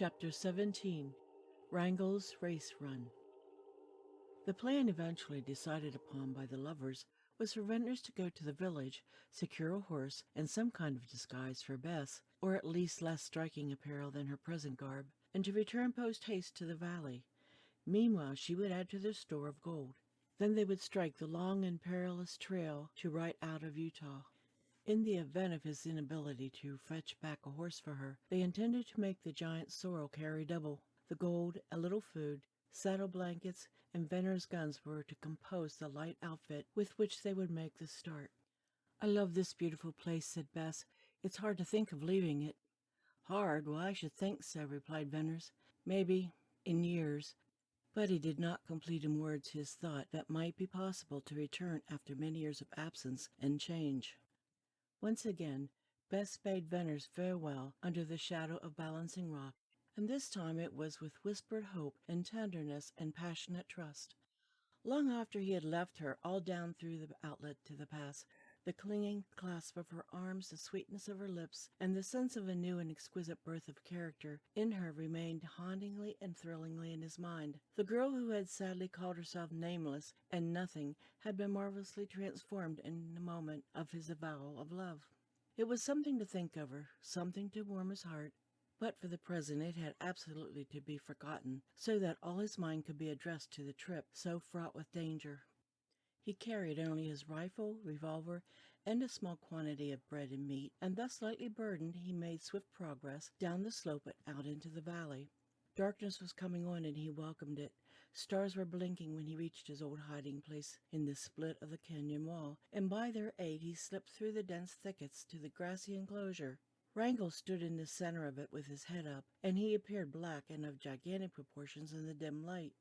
Chapter 17 Wrangle's Race Run. The plan eventually decided upon by the lovers was for Ventnor to go to the village, secure a horse and some kind of disguise for Bess, or at least less striking apparel than her present garb, and to return post-haste to the valley. Meanwhile she would add to their store of gold. Then they would strike the long and perilous trail to right out of Utah. In the event of his inability to fetch back a horse for her, they intended to make the giant sorrel carry double. The gold, a little food, saddle blankets, and Ventnor's guns were to compose the light outfit with which they would make the start. "I love this beautiful place," said Bess. "It's hard to think of leaving it." "Hard? Well, I should think so," replied Ventnor. "Maybe, in years." But he did not complete in words his thought that might be possible to return after many years of absence and change. Once again, Bess bade Ventnor farewell under the shadow of Balancing Rock, and this time it was with whispered hope and tenderness and passionate trust. Long after he had left her, all down through the outlet to the pass, the clinging clasp of her arms, the sweetness of her lips, and the sense of a new and exquisite birth of character in her remained hauntingly and thrillingly in his mind. The girl who had sadly called herself nameless and nothing had been marvelously transformed in the moment of his avowal of love. It was something to think over, something to warm his heart, but for the present it had absolutely to be forgotten, so that all his mind could be addressed to the trip so fraught with danger. He carried only his rifle, revolver, and a small quantity of bread and meat, and thus lightly burdened he made swift progress down the slope and out into the valley. Darkness was coming on and he welcomed it. Stars were blinking when he reached his old hiding place in the split of the canyon wall, and by their aid he slipped through the dense thickets to the grassy enclosure. Wrangle stood in the center of it with his head up, and he appeared black and of gigantic proportions in the dim light.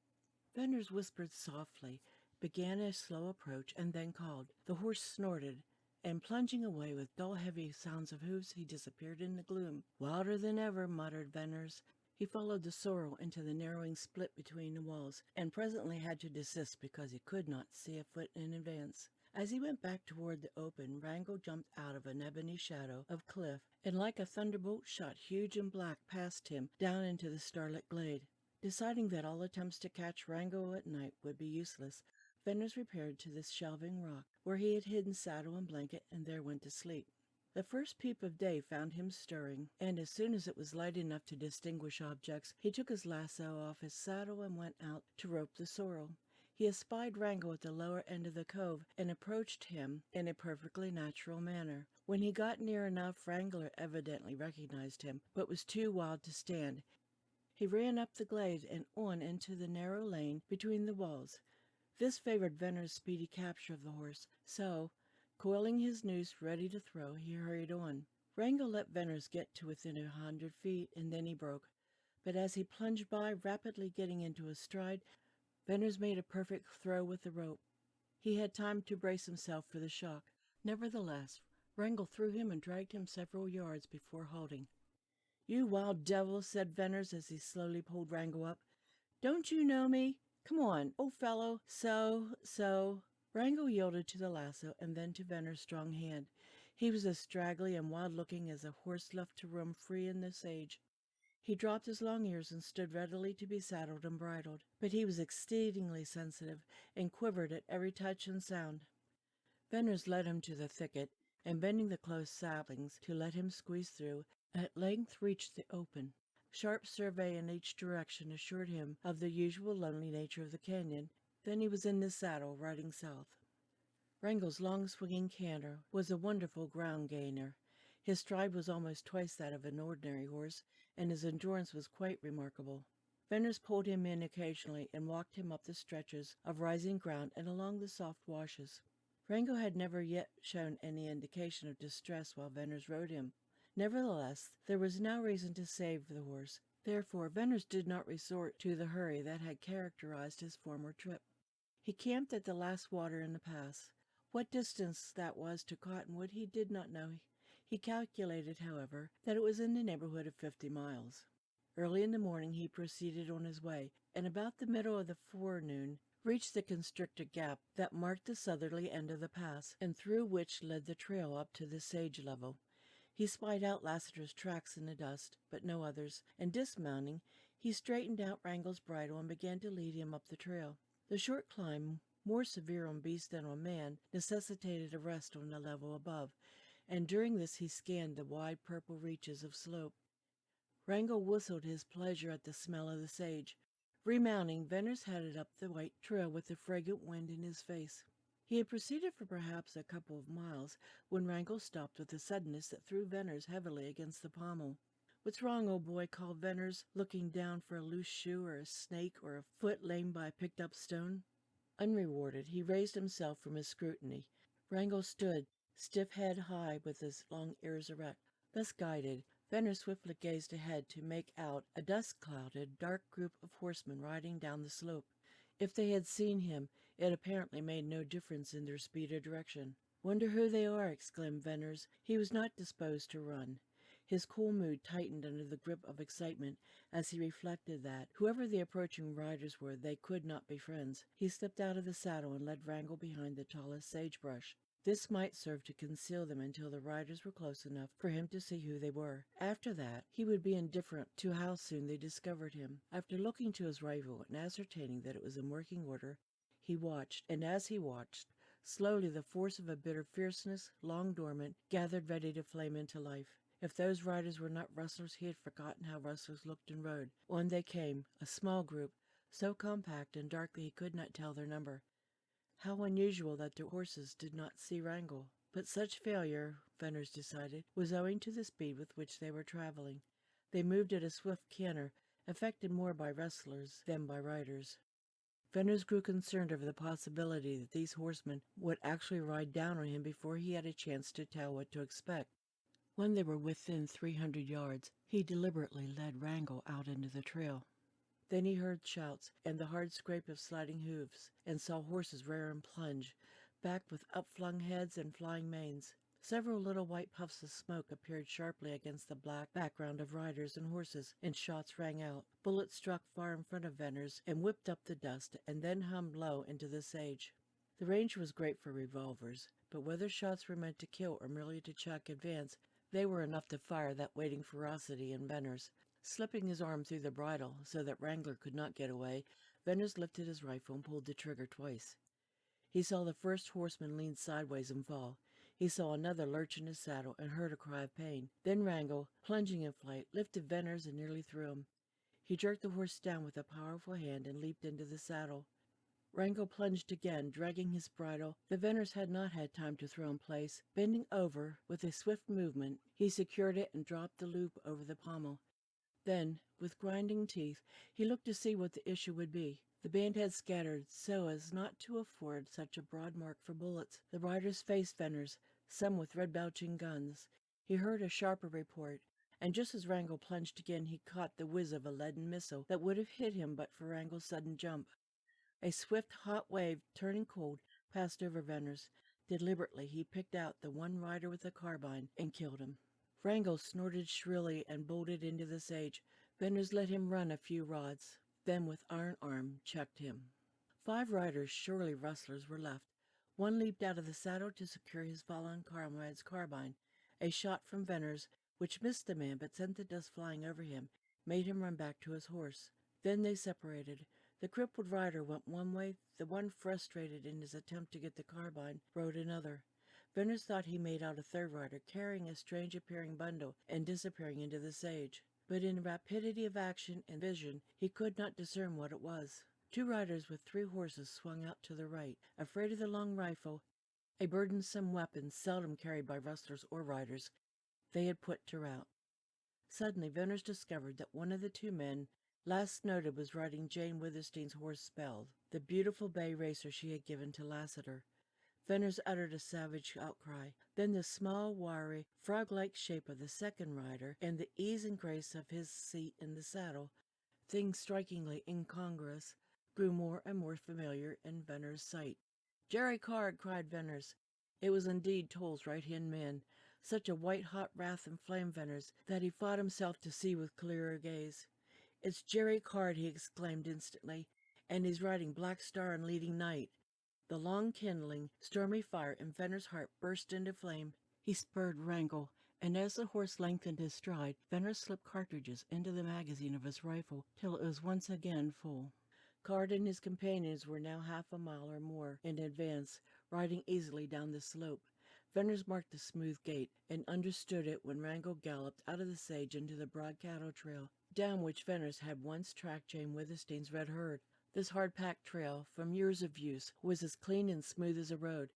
Ventnor whispered softly, began a slow approach, and then called. The horse snorted, and plunging away with dull heavy sounds of hoofs, he disappeared in the gloom. "Wilder than ever," muttered Ventnor. He followed the sorrel into the narrowing split between the walls, and presently had to desist because he could not see a foot in advance. As he went back toward the open, Wrangle jumped out of an ebony shadow of cliff, and like a thunderbolt shot huge and black past him down into the starlit glade. Deciding that all attempts to catch Wrangle at night would be useless, Ventnor repaired to this shelving rock, where he had hidden saddle and blanket, and there went to sleep. The first peep of day found him stirring, and as soon as it was light enough to distinguish objects, he took his lasso off his saddle and went out to rope the sorrel. He espied Wrangle at the lower end of the cove, and approached him in a perfectly natural manner. When he got near enough, Wrangle evidently recognized him, but was too wild to stand. He ran up the glade and on into the narrow lane between the walls. This favored Ventnor's speedy capture of the horse, so, coiling his noose ready to throw, he hurried on. Wrangle let Ventnor get to within 100 feet, and then he broke. But as he plunged by, rapidly getting into a stride, Ventnor made a perfect throw with the rope. He had time to brace himself for the shock. Nevertheless, Wrangle threw him and dragged him several yards before halting. "You wild devil," said Ventnor as he slowly pulled Wrangle up. "Don't you know me? Come on, old fellow. So. Wrangle yielded to the lasso and then to Ventnor's strong hand. He was as straggly and wild-looking as a horse left to roam free in the sage. He dropped his long ears and stood readily to be saddled and bridled, but he was exceedingly sensitive and quivered at every touch and sound. Ventnor led him to the thicket, and bending the close saplings to let him squeeze through, at length reached the open. Sharp survey in each direction assured him of the usual lonely nature of the canyon. Then he was in the saddle, riding south. Wrangle's long swinging canter was a wonderful ground gainer. His stride was almost twice that of an ordinary horse, and his endurance was quite remarkable. Ventnor pulled him in occasionally and walked him up the stretches of rising ground and along the soft washes. Wrangle had never yet shown any indication of distress while Ventnor rode him. Nevertheless, there was now reason to save the horse. Therefore, Ventnor did not resort to the hurry that had characterized his former trip. He camped at the last water in the pass. What distance that was to Cottonwood he did not know. He calculated, however, that it was in the neighborhood of 50 miles. Early in the morning he proceeded on his way, and about the middle of the forenoon reached the constricted gap that marked the southerly end of the pass, and through which led the trail up to the sage level. He spied out Lassiter's tracks in the dust, but no others, and dismounting, he straightened out Wrangle's bridle and began to lead him up the trail. The short climb, more severe on beast than on man, necessitated a rest on the level above, and during this he scanned the wide purple reaches of slope. Wrangle whistled his pleasure at the smell of the sage. Remounting, Venners headed up the white trail with the fragrant wind in his face. He had proceeded for perhaps a couple of miles when Wrangle stopped with a suddenness that threw Venners heavily against the pommel. "What's wrong, old boy?" called Venners, looking down for a loose shoe or a snake or a foot lame by a picked-up stone. Unrewarded, he raised himself from his scrutiny. Wrangle stood, stiff head high with his long ears erect. Thus guided, Venner swiftly gazed ahead to make out a dust-clouded, dark group of horsemen riding down the slope. If they had seen him, it apparently made no difference in their speed or direction. "Wonder who they are," exclaimed Venners. He was not disposed to run. His cool mood tightened under the grip of excitement as he reflected that, whoever the approaching riders were, they could not be friends. He slipped out of the saddle and led Wrangle behind the tallest sagebrush. This might serve to conceal them until the riders were close enough for him to see who they were. After that, he would be indifferent to how soon they discovered him. After looking to his rifle and ascertaining that it was in working order, he watched, and as he watched, slowly the force of a bitter fierceness, long dormant, gathered ready to flame into life. If those riders were not rustlers, he had forgotten how rustlers looked and rode. On they came, a small group, so compact and dark that he could not tell their number. How unusual that their horses did not see Wrangle. But such failure, Venners decided, was owing to the speed with which they were traveling. They moved at a swift canter, affected more by rustlers than by riders. Venners grew concerned over the possibility that these horsemen would actually ride down on him before he had a chance to tell what to expect. When they were within 300 yards, he deliberately led Wrangle out into the trail. Then he heard shouts and the hard scrape of sliding hoofs, and saw horses rear and plunge, back with upflung heads and flying manes. Several little white puffs of smoke appeared sharply against the black background of riders and horses, and shots rang out. Bullets struck far in front of Venners and whipped up the dust, and then hummed low into the sage. The range was great for revolvers, but whether shots were meant to kill or merely to check advance, they were enough to fire that waiting ferocity in Venners. Slipping his arm through the bridle so that Wrangler could not get away, Venners lifted his rifle and pulled the trigger twice. He saw the first horseman lean sideways and fall. He saw another lurch in his saddle and heard a cry of pain. Then Wrangle, plunging in flight, lifted Venners and nearly threw him. He jerked the horse down with a powerful hand and leaped into the saddle. Wrangle plunged again, dragging his bridle. The Venners had not had time to throw in place. Bending over, with a swift movement, he secured it and dropped the loop over the pommel. Then, with grinding teeth, he looked to see what the issue would be. The band had scattered so as not to afford such a broad mark for bullets. The riders faced Venners, some with red-belching guns. He heard a sharper report, and just as Wrangle plunged again, he caught the whiz of a leaden missile that would have hit him but for Wrangle's sudden jump. A swift, hot wave, turning cold, passed over Venners. Deliberately, he picked out the one rider with a carbine and killed him. Wrangle snorted shrilly and bolted into the sage. Venners let him run a few rods, then with iron arm checked him. 5 riders, surely rustlers, were left. One leaped out of the saddle to secure his fallen comrade's carbine. A shot from Venners, which missed the man but sent the dust flying over him, made him run back to his horse. Then they separated. The crippled rider went one way, the one frustrated in his attempt to get the carbine rode another. Venners thought he made out a third rider carrying a strange-appearing bundle and disappearing into the sage. But in rapidity of action and vision, he could not discern what it was. 2 riders with 3 horses swung out to the right, afraid of the long rifle, a burdensome weapon seldom carried by rustlers or riders. They had put to rout. Suddenly, Venners discovered that one of the 2 men last noted was riding Jane Withersteen's horse Spelled, the beautiful bay racer she had given to Lassiter. Venners uttered a savage outcry. Then the small, wiry, frog-like shape of the second rider, and the ease and grace of his seat in the saddle, things strikingly incongruous, grew more and more familiar in Venners' sight. "Jerry Card!" cried Venners. It was indeed Toll's right-hand man. Such a white-hot wrath inflamed Venners that he fought himself to see with clearer gaze. "It's Jerry Card!" he exclaimed instantly, "and he's riding Black Star and leading Night." The long-kindling, stormy fire in Venners' heart burst into flame. He spurred Wrangle, and as the horse lengthened his stride, Venner slipped cartridges into the magazine of his rifle till it was once again full. Card and his companions were now half a mile or more in advance, riding easily down the slope. Venner's marked the smooth gait, and understood it when Wrangle galloped out of the sage into the broad cattle trail, down which Venner's had once tracked Jane Withersteen's red herd. This hard-packed trail, from years of use, was as clean and smooth as a road.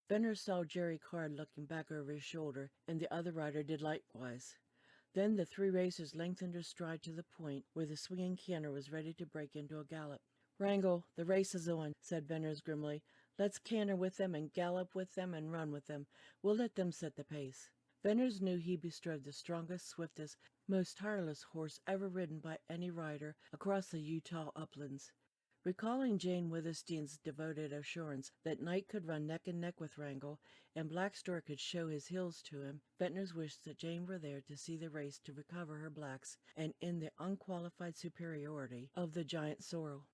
Venner saw Jerry Card looking back over his shoulder, and the other rider did likewise. Then the three racers lengthened their stride to the point where the swinging canter was ready to break into a gallop. "Wrangle, the race is on," said Venner grimly. "Let's canter with them and gallop with them and run with them. We'll let them set the pace." Venner knew he bestrode the strongest, swiftest, most tireless horse ever ridden by any rider across the Utah uplands. Recalling Jane Withersteen's devoted assurance that Knight could run neck and neck with Wrangle, and Blackstar could show his heels to him, Venner wished that Jane were there to see the race to recover her blacks, and in the unqualified superiority of the giant sorrel.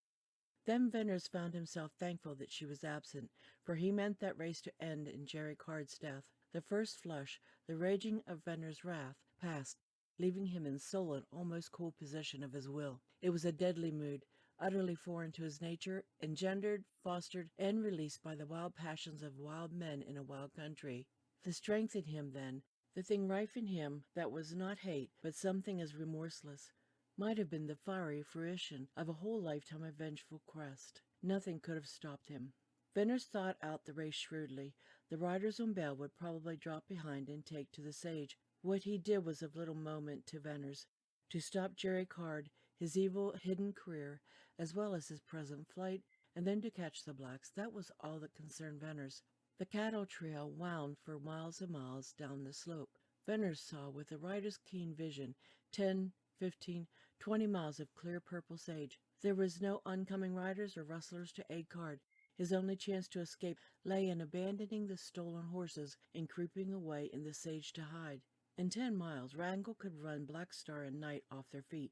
Then Venner found himself thankful that she was absent, for he meant that race to end in Jerry Card's death. The first flush, the raging of Venner's wrath, passed, leaving him in sullen, almost cool possession of his will. It was a deadly mood, utterly foreign to his nature, engendered, fostered, and released by the wild passions of wild men in a wild country. The strength in him, then, the thing rife in him that was not hate, but something as remorseless, might have been the fiery fruition of a whole lifetime of vengeful quest. Nothing could have stopped him. Venner thought out the race shrewdly. The riders on bail would probably drop behind and take to the sage. What he did was of little moment to Venner's. To stop Jerry Card, his evil hidden career, as well as his present flight, and then to catch the blacks, that was all that concerned Venner's. The cattle trail wound for miles and miles down the slope. Venner saw with the rider's keen vision 10, 15, 20 miles of clear purple sage. There was no oncoming riders or rustlers to aid Card. His only chance to escape lay in abandoning the stolen horses and creeping away in the sage to hide. In 10 miles, Wrangle could run Blackstar and Knight off their feet,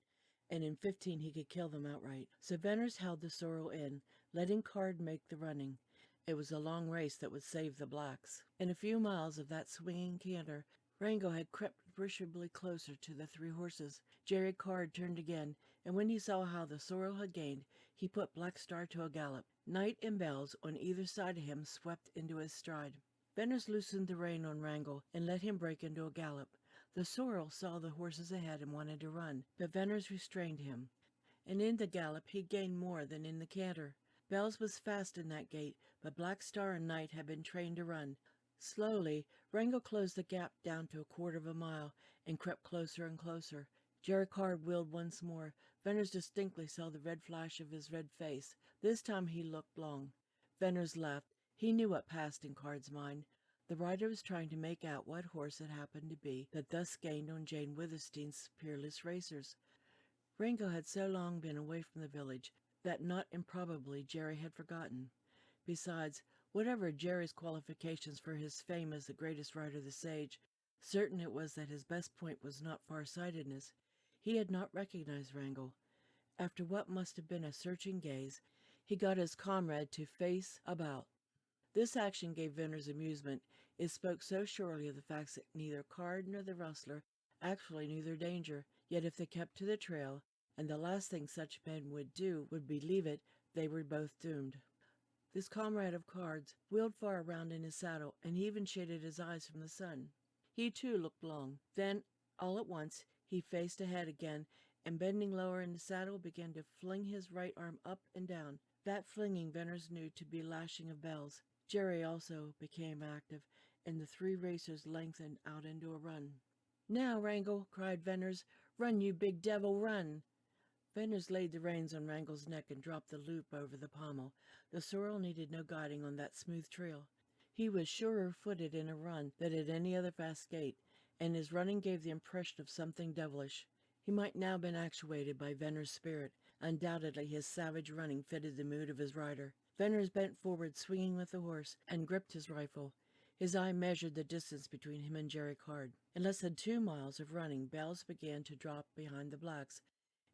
and in 15 he could kill them outright. So Venner held the sorrel in, letting Card make the running. It was a long race that would save the blacks. In a few miles of that swinging canter, Wrangle had crept appreciably closer to the three horses. Jerry Card turned again, and when he saw how the sorrel had gained, he put Blackstar to a gallop. Knight and Bells on either side of him swept into his stride. Venner loosened the rein on Wrangle and let him break into a gallop. The sorrel saw the horses ahead and wanted to run, but Venner restrained him, and in the gallop he gained more than in the canter. Bells was fast in that gait, but Blackstar and Knight had been trained to run. Slowly, Wrangle closed the gap down to a quarter of a mile, and crept closer and closer. Jerry Card wheeled once more. Venner distinctly saw the red flash of his red face. This time he looked long. Venner laughed. He knew what passed in Card's mind. The rider was trying to make out what horse it happened to be that thus gained on Jane Withersteen's peerless racers. Wrangle had so long been away from the village that not improbably Jerry had forgotten. Besides, whatever Jerry's qualifications for his fame as the greatest rider of the sage, certain it was that his best point was not far-sightedness. He had not recognized Wrangle. After what must have been a searching gaze, he got his comrade to face about. This action gave Venner's amusement. It spoke so surely of the facts that neither Card nor the rustler actually knew their danger. Yet if they kept to the trail, and the last thing such men would do would be leave it, they were both doomed. This comrade of Card's wheeled far around in his saddle, and he even shaded his eyes from the sun. He too looked long. Then, all at once, he faced ahead again, and bending lower in the saddle, began to fling his right arm up and down. That flinging Venner knew to be lashing of Bells. Jerry also became active, and the three racers lengthened out into a run. "Now, Wrangle," cried Venner, "run, you big devil, run!" Venner laid the reins on Wrangle's neck and dropped the loop over the pommel. The sorrel needed no guiding on that smooth trail. He was surer-footed in a run than at any other fast gait, and his running gave the impression of something devilish. He might now have been actuated by Venner's spirit. Undoubtedly his savage running fitted the mood of his rider. Venner bent forward, swinging with the horse, and gripped his rifle. His eye measured the distance between him and Jerry Card. In less than 2 miles of running, Bells began to drop behind the blacks,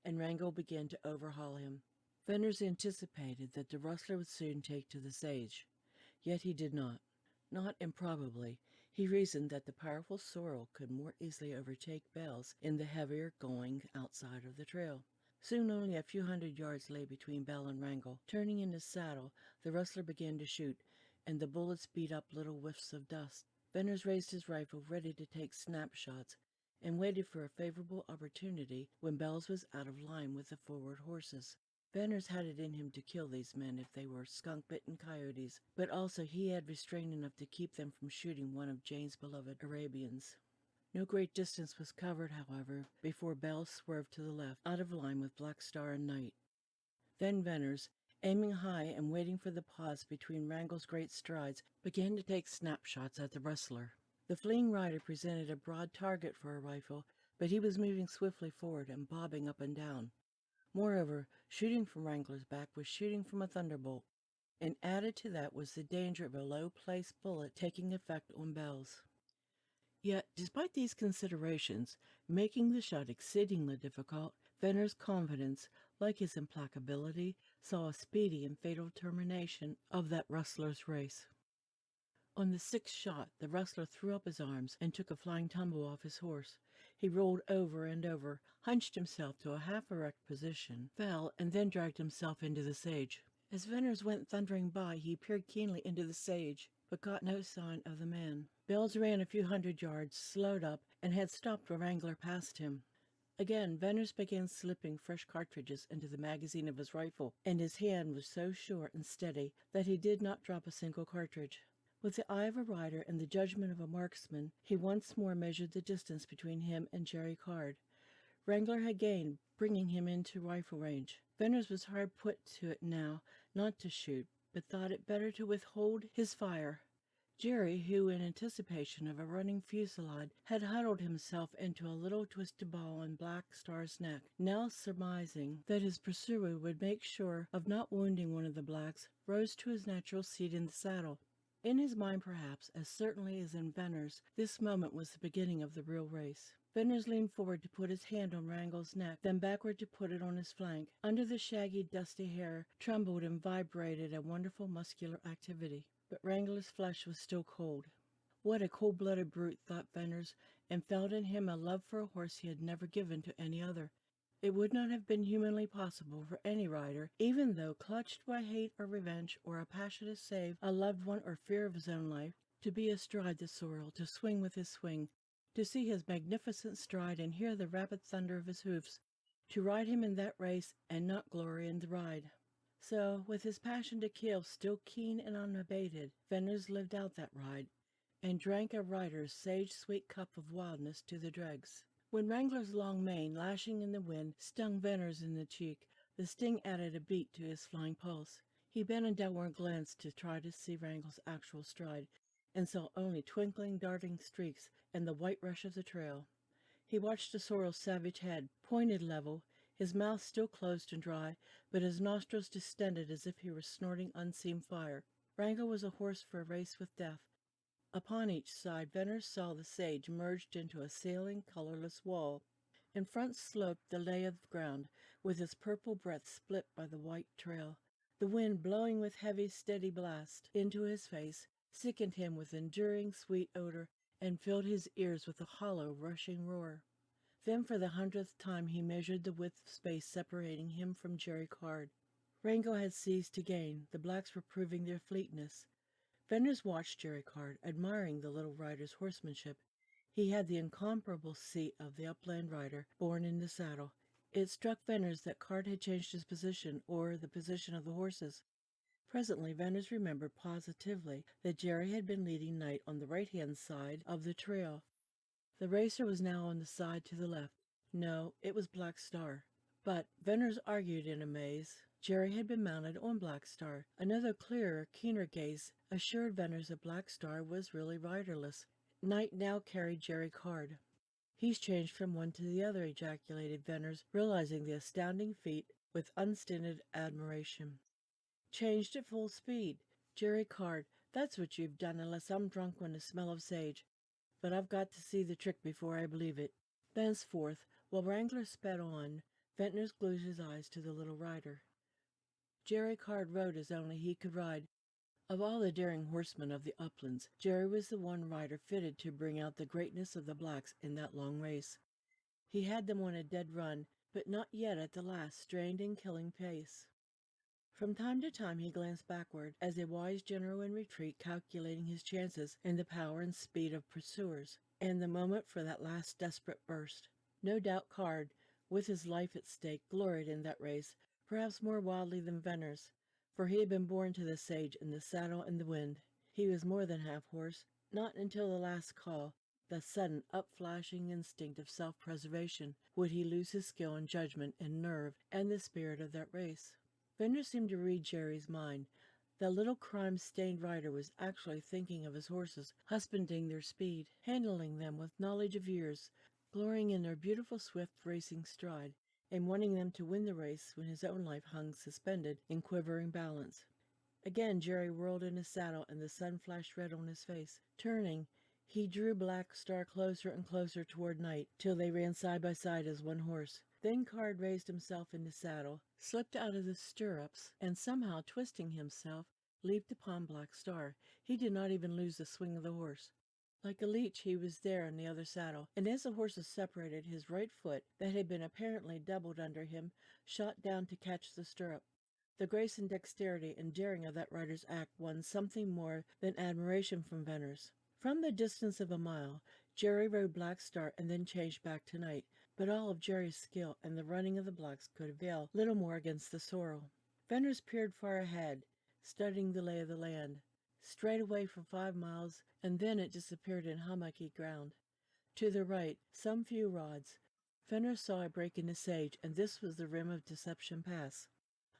and Wrangle began to overhaul him. Venner anticipated that the rustler would soon take to the sage. Yet he did not. Not improbably, He reasoned that the powerful sorrel could more easily overtake Bells in the heavier going outside of the trail. Soon only a few hundred yards lay between Bell and Wrangle. Turning in his saddle, the rustler began to shoot, and the bullets beat up little whiffs of dust. Venners raised his rifle, ready to take snapshots, and waited for a favorable opportunity when Bells was out of line with the forward horses. Venners had it in him to kill these men if they were skunk-bitten coyotes, but also he had restraint enough to keep them from shooting one of Jane's beloved Arabians. No great distance was covered, however, before Bell swerved to the left, out of line with Black Star and Night. Then Venners, aiming high and waiting for the pause between Wrangle's great strides, began to take snapshots at the rustler. The fleeing rider presented a broad target for a rifle, but he was moving swiftly forward and bobbing up and down. Moreover, shooting from Wrangler's back was shooting from a thunderbolt, and added to that was the danger of a low-placed bullet taking effect on Bells. Yet, despite these considerations, making the shot exceedingly difficult, Venner's confidence, like his implacability, saw a speedy and fatal termination of that rustler's race. On the sixth shot, the rustler threw up his arms and took a flying tumble off his horse. He rolled over and over, hunched himself to a half-erect position, fell, and then dragged himself into the sage. As Venners went thundering by, he peered keenly into the sage, but got no sign of the man. Bells ran a few hundred yards, slowed up, and had stopped a wrangler past him. Again, Venners began slipping fresh cartridges into the magazine of his rifle, and his hand was so sure and steady that he did not drop a single cartridge. With the eye of a rider and the judgment of a marksman, he once more measured the distance between him and Jerry Card. Wrangler had gained, bringing him into rifle range. Venners was hard put to it now not to shoot, but thought it better to withhold his fire. Jerry, who in anticipation of a running fusillade had huddled himself into a little twisted ball on Black Star's neck, now surmising that his pursuer would make sure of not wounding one of the blacks, rose to his natural seat in the saddle. In his mind, perhaps, as certainly as in Venners, this moment was the beginning of the real race. Venners leaned forward to put his hand on Wrangle's neck, then backward to put it on his flank. Under the shaggy, dusty hair trembled and vibrated a wonderful muscular activity, but Wrangler's flesh was still cold. What a cold-blooded brute, thought Venners, and felt in him a love for a horse he had never given to any other. It would not have been humanly possible for any rider, even though clutched by hate or revenge or a passion to save a loved one or fear of his own life, to be astride the sorrel, to swing with his swing, to see his magnificent stride and hear the rapid thunder of his hoofs, to ride him in that race and not glory in the ride. So, with his passion to kill still keen and unabated, Venners lived out that ride, and drank a rider's sage-sweet cup of wildness to the dregs. When Wrangler's long mane, lashing in the wind, stung Venners in the cheek, the sting added a beat to his flying pulse. He bent a downward glance to try to see Wrangle's actual stride, and saw only twinkling, darting streaks and the white rush of the trail. He watched the sorrel's savage head, pointed level, his mouth still closed and dry, but his nostrils distended as if he were snorting unseen fire. Wrangle was a horse for a race with death. Upon each side, Venners saw the sage merged into a sailing, colorless wall. In front sloped the lay of ground, with its purple breadth split by the white trail. The wind, blowing with heavy, steady blast into his face, sickened him with enduring, sweet odor, and filled his ears with a hollow, rushing roar. Then for the 100th time he measured the width of space separating him from Jerry Card. Wrangle had ceased to gain. The blacks were proving their fleetness. Venners watched Jerry Card, admiring the little rider's horsemanship. He had the incomparable seat of the upland rider, born in the saddle. It struck Venners that Card had changed his position, or the position of the horses. Presently Venners remembered positively that Jerry had been leading Night on the right-hand side of the trail. The racer was now on the side to the left. No, it was Black Star. But, Venners argued in amaze, Jerry had been mounted on Black Star. Another clearer, keener gaze assured Venners that Black Star was really riderless. Night now carried Jerry Card. "He's changed from one to the other," ejaculated Venners, realizing the astounding feat with unstinted admiration. "Changed at full speed. Jerry Card, that's what you've done, unless I'm drunk on the smell of sage. But I've got to see the trick before I believe it." Thenceforth, while Wrangler sped on, Ventners glued his eyes to the little rider. Jerry Card rode as only he could ride, Of all the daring horsemen of the uplands, Jerry was the one rider fitted to bring out the greatness of the blacks in that long race. He had them on a dead run, but not yet at the last strained and killing pace. From time to time he glanced backward, as a wise general in retreat calculating his chances and the power and speed of pursuers, and the moment for that last desperate burst. No doubt Card, with his life at stake, gloried in that race, perhaps more wildly than Venner's, for he had been born to the sage in the saddle and the wind. He was more than half horse, not until the last call, the sudden upflashing instinct of self-preservation, would he lose his skill and judgment and nerve and the spirit of that race. Venner seemed to read Jerry's mind. The little crime-stained rider was actually thinking of his horses, husbanding their speed, handling them with knowledge of years, glorying in their beautiful swift racing stride, and wanting them to win the race when his own life hung suspended in quivering balance. Again Jerry whirled in his saddle, and the sun flashed red on his face. Turning, he drew Black Star closer and closer toward night, till they ran side by side as one horse. Then Card raised himself in the saddle, slipped out of the stirrups, and somehow twisting himself, leaped upon Black Star. He did not even lose the swing of the horse. Like a leech he was there in the other saddle, and as the horses separated, his right foot, that had been apparently doubled under him, shot down to catch the stirrup. The grace and dexterity and daring of that rider's act won something more than admiration from Venner's. From the distance of a mile, Jerry rode Black Star and then changed back to night, but all of Jerry's skill and the running of the blacks could avail little more against the sorrel. Venner's peered far ahead, studying the lay of the land. Straight away for 5 miles, and then it disappeared in hummocky ground. To the right, some few rods, Venner saw a break in the sage, and this was the rim of Deception Pass.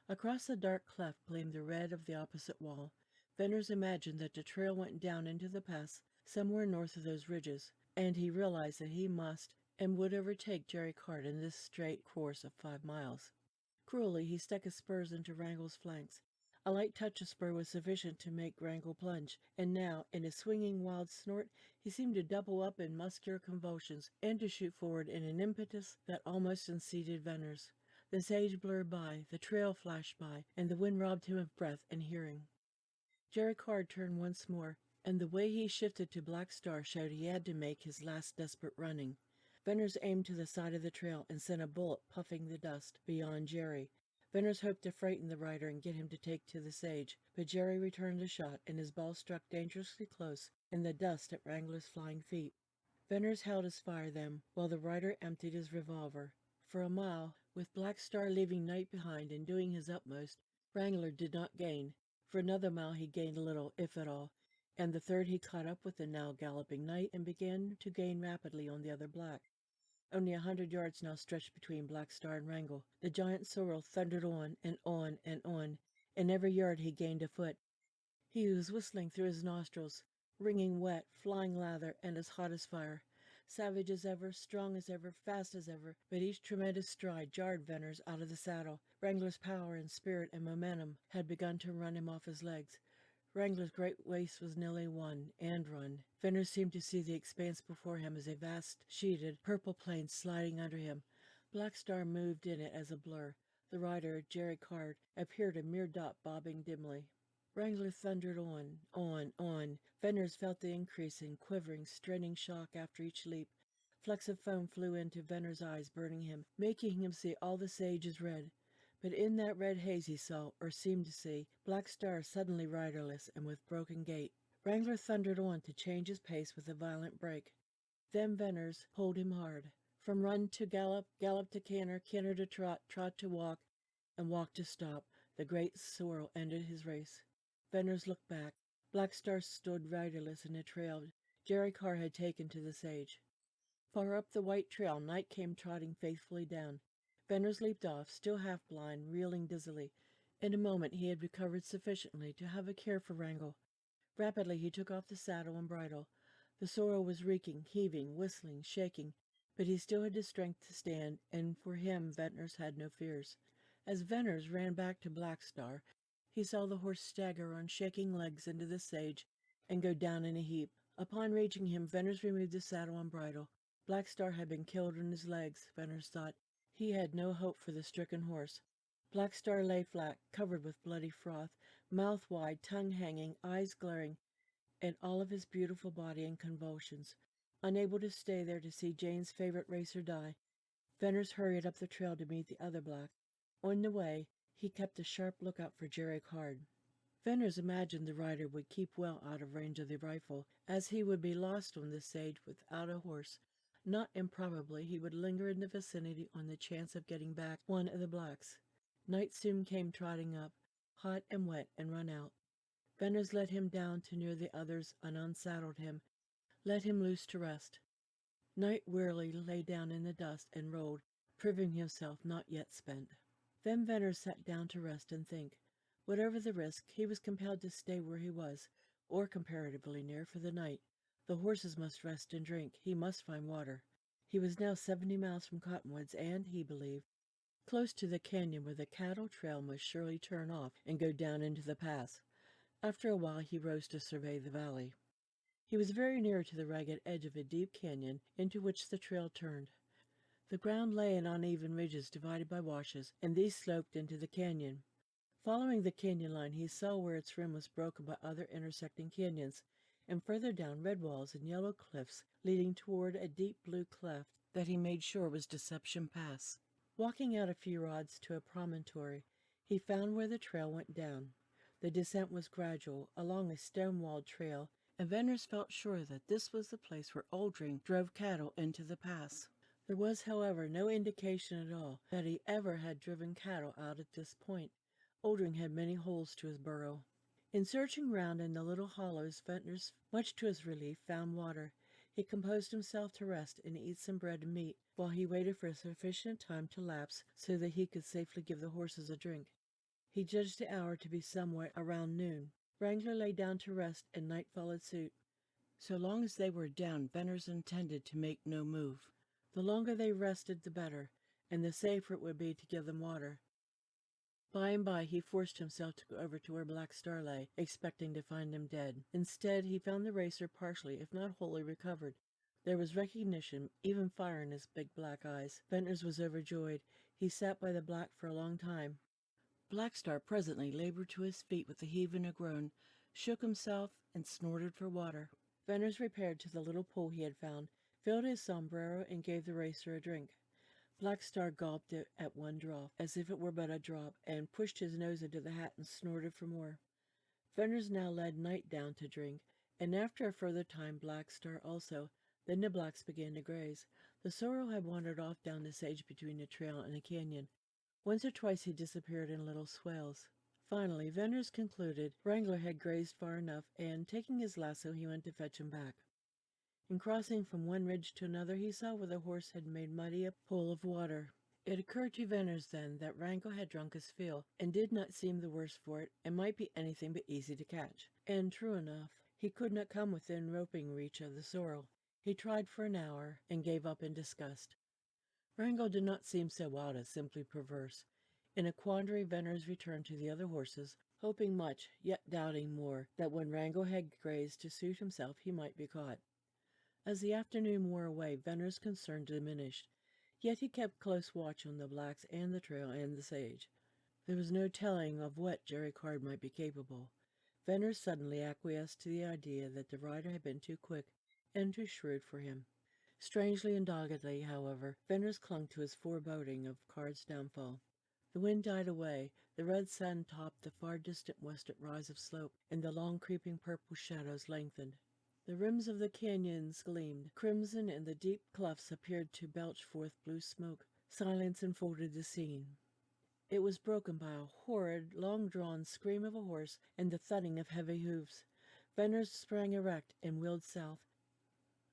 Across the dark cleft gleamed the red of the opposite wall. Venner's imagined that the trail went down into the pass somewhere north of those ridges, and he realized that he must and would overtake Jerry Card in this straight course of 5 miles. Cruelly he stuck his spurs into Wrangle's flanks. A light touch of spur was sufficient to make Wrangle plunge, and now, in a swinging wild snort, he seemed to double up in muscular convulsions and to shoot forward in an impetus that almost unseated Venner's. The sage blurred by, the trail flashed by, and the wind robbed him of breath and hearing. Jerry Card turned once more, and the way he shifted to Black Star showed he had to make his last desperate running. Venner's aimed to the side of the trail and sent a bullet puffing the dust beyond Jerry. Venner's hoped to frighten the rider and get him to take to the sage, but Jerry returned the shot, and his ball struck dangerously close in the dust at Wrangler's flying feet. Venner's held his fire then, while the rider emptied his revolver. For a mile, with Black Star leaving night behind and doing his utmost, Wrangler did not gain. For another mile he gained little, if at all, and the third he caught up with the now galloping night and began to gain rapidly on the other black. Only 100 yards now stretched between Black Star and Wrangle. The giant sorrel thundered on and on and on, and every yard he gained a foot. He was whistling through his nostrils, ringing wet, flying lather, and as hot as fire. Savage as ever, strong as ever, fast as ever, but each tremendous stride jarred Venner's out of the saddle. Wrangler's power and spirit and momentum had begun to run him off his legs. Wrangler's great race was nearly won and run. Venner seemed to see the expanse before him as a vast, sheeted, purple plain sliding under him. Black Star moved in it as a blur. The rider, Jerry Card, appeared a mere dot bobbing dimly. Wrangler thundered on, on. Venner's felt the increasing, quivering, straining shock after each leap. Flecks of foam flew into Venner's eyes, burning him, making him see all the sage's red. But in that red haze he saw, or seemed to see, Black Star suddenly riderless and with broken gait. Wrangler thundered on to change his pace with a violent break. Then Venner's pulled him hard. From run to gallop, gallop to canter, canter to trot, trot to walk, and walk to stop, the great sorrel ended his race. Venner's looked back. Black Star stood riderless in the trail Jerry Card had taken to the sage. Far up the white trail, night came trotting faithfully down. Venner's leaped off, still half blind, reeling dizzily. In a moment he had recovered sufficiently to have a care for Wrangle. Rapidly he took off the saddle and bridle. The sorrel was reeking, heaving, whistling, shaking, but he still had the strength to stand, and for him Venner's had no fears. As Venner's ran back to Black Star, he saw the horse stagger on shaking legs into the sage and go down in a heap. Upon reaching him, Venner's removed the saddle and bridle. Black Star had been killed on his legs, Venner's thought. He had no hope for the stricken horse. Black Star lay flat, covered with bloody froth, mouth wide, tongue hanging, eyes glaring, and all of his beautiful body in convulsions. Unable to stay there to see Jane's favorite racer die, Veneers hurried up the trail to meet the other black. On the way, he kept a sharp lookout for Jerry Card. Veneers imagined the rider would keep well out of range of the rifle, as he would be lost on the sage without a horse. Not improbably, he would linger in the vicinity on the chance of getting back one of the blacks. Night soon came trotting up, hot and wet, and run out. Veneers led him down to near the others and unsaddled him, let him loose to rest. Night wearily lay down in the dust and rolled, proving himself not yet spent. Then Veneers sat down to rest and think. Whatever the risk, he was compelled to stay where he was, or comparatively near, for the night. The horses must rest and drink. He must find water. He was now 70 miles from Cottonwoods and, he believed, close to the canyon where the cattle trail must surely turn off and go down into the pass. After a while he rose to survey the valley. He was very near to the ragged edge of a deep canyon into which the trail turned. The ground lay in uneven ridges divided by washes, and these sloped into the canyon. Following the canyon line, he saw where its rim was broken by other intersecting canyons, and further down red walls and yellow cliffs leading toward a deep blue cleft that he made sure was Deception Pass. Walking out a few rods to a promontory, he found where the trail went down. The descent was gradual, along a stone-walled trail, and Veneers felt sure that this was the place where Oldring drove cattle into the pass. There was, however, no indication at all that he ever had driven cattle out at this point. Oldring had many holes to his burrow. In searching round in the little hollows, Veneers, much to his relief, found water. He composed himself to rest and eat some bread and meat, while he waited for sufficient time to lapse so that he could safely give the horses a drink. He judged the hour to be somewhere around noon. Wrangler lay down to rest, and night followed suit. So long as they were down, Veneers intended to make no move. The longer they rested, the better, and the safer it would be to give them water. By and by he forced himself to go over to where Black Star lay, expecting to find him dead. Instead, he found the racer partially, if not wholly, recovered. There was recognition, even fire in his big black eyes. Veneers was overjoyed. He sat by the black for a long time. Black Star presently labored to his feet with a heave and a groan, shook himself, and snorted for water. Veneers repaired to the little pool he had found, filled his sombrero, and gave the racer a drink. Black Star gulped it at one draught, as if it were but a drop, and pushed his nose into the hat and snorted for more. Veneers now led Night down to drink, and after a further time Black Star also. Then the blacks began to graze. The sorrel had wandered off down the sage between the trail and the canyon. Once or twice he disappeared in little swales. Finally, Veneers concluded Wrangler had grazed far enough, and, taking his lasso, he went to fetch him back. In crossing from one ridge to another, he saw where the horse had made muddy a pool of water. It occurred to Veneers then that Wrangler had drunk his fill, and did not seem the worse for it, and might be anything but easy to catch. And true enough, he could not come within roping reach of the sorrel. He tried for an hour, and gave up in disgust. Wrangle did not seem so wild as simply perverse. In a quandary, Veneers returned to the other horses, hoping much, yet doubting more, that when Wrangle had grazed to suit himself, he might be caught. As the afternoon wore away, Veneers' concern diminished, yet he kept close watch on the blacks and the trail and the sage. There was no telling of what Jerry Card might be capable. Veneers suddenly acquiesced to the idea that the rider had been too quick and too shrewd for him. Strangely and doggedly, however, Veneers clung to his foreboding of Card's downfall. The wind died away, the red sun topped the far distant western rise of slope, and the long creeping purple shadows lengthened. The rims of the canyons gleamed crimson, and the deep clefts appeared to belch forth blue smoke. Silence enfolded the scene. It was broken by a horrid, long-drawn scream of a horse and the thudding of heavy hoofs. Veneers sprang erect and wheeled south.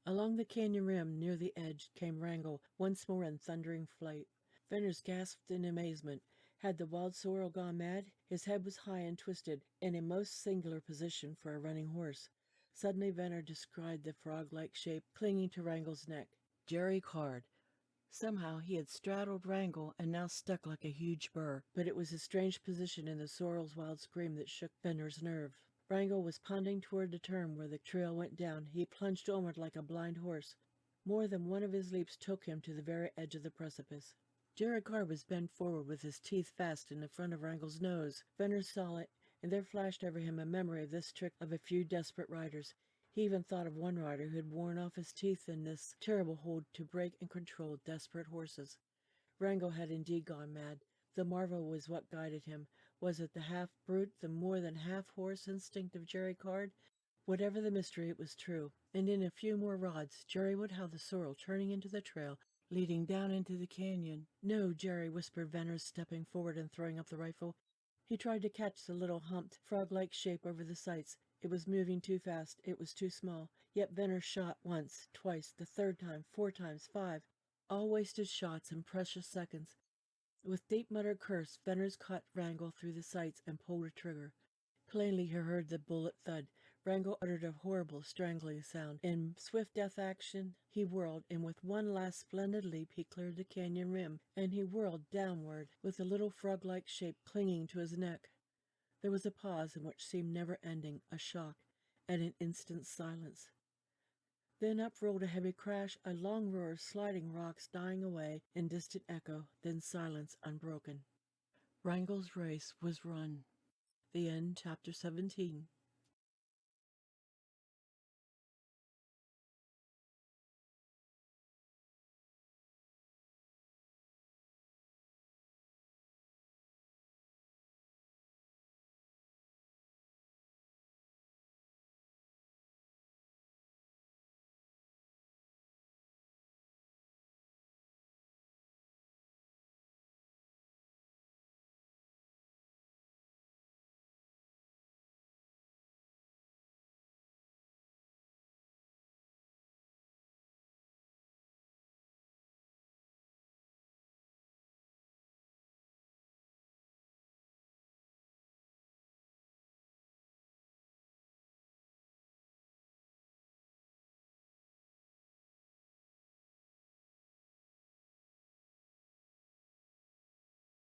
Along the canyon rim, near the edge, came Wrangle, once more in thundering flight. Veneers gasped in amazement. Had the wild sorrel gone mad? His head was high and twisted, in a most singular position for a running horse. Suddenly Veneers descried the frog-like shape clinging to Wrangle's neck. Jerry Card. Somehow he had straddled Wrangle and now stuck like a huge burr, but it was his strange position and the sorrel's wild scream that shook Veneers' nerve. Wrangle was pounding toward the turn where the trail went down. He plunged onward like a blind horse. More than one of his leaps took him to the very edge of the precipice. Jerry Carr was bent forward with his teeth fast in the front of Wrangle's nose. Venner saw it, and there flashed over him a memory of this trick of a few desperate riders. He even thought of one rider who had worn off his teeth in this terrible hold to break and control desperate horses. Wrangle had indeed gone mad. The marvel was what guided him. Was it the half-brute, the more than half-horse instinct of Jerry Card? Whatever the mystery, it was true. And in a few more rods, Jerry would have the sorrel turning into the trail, leading down into the canyon. "No, Jerry," whispered Venner, stepping forward and throwing up the rifle. He tried to catch the little humped, frog-like shape over the sights. It was moving too fast. It was too small. Yet Venner shot once, twice, the third time, 4 times, 5. All wasted shots and precious seconds. With deep muttered curse, Venner's caught Wrangle through the sights and pulled a trigger. Plainly he heard the bullet thud. Wrangle uttered a horrible, strangling sound. In swift death action, he whirled, and with one last splendid leap he cleared the canyon rim, and he whirled downward, with the little frog-like shape clinging to his neck. There was a pause in which seemed never-ending, a shock, and an instant's silence. Then up rolled a heavy crash, a long roar of sliding rocks dying away in distant echo, then silence unbroken. Wrangle's race was run. The end, Chapter 17.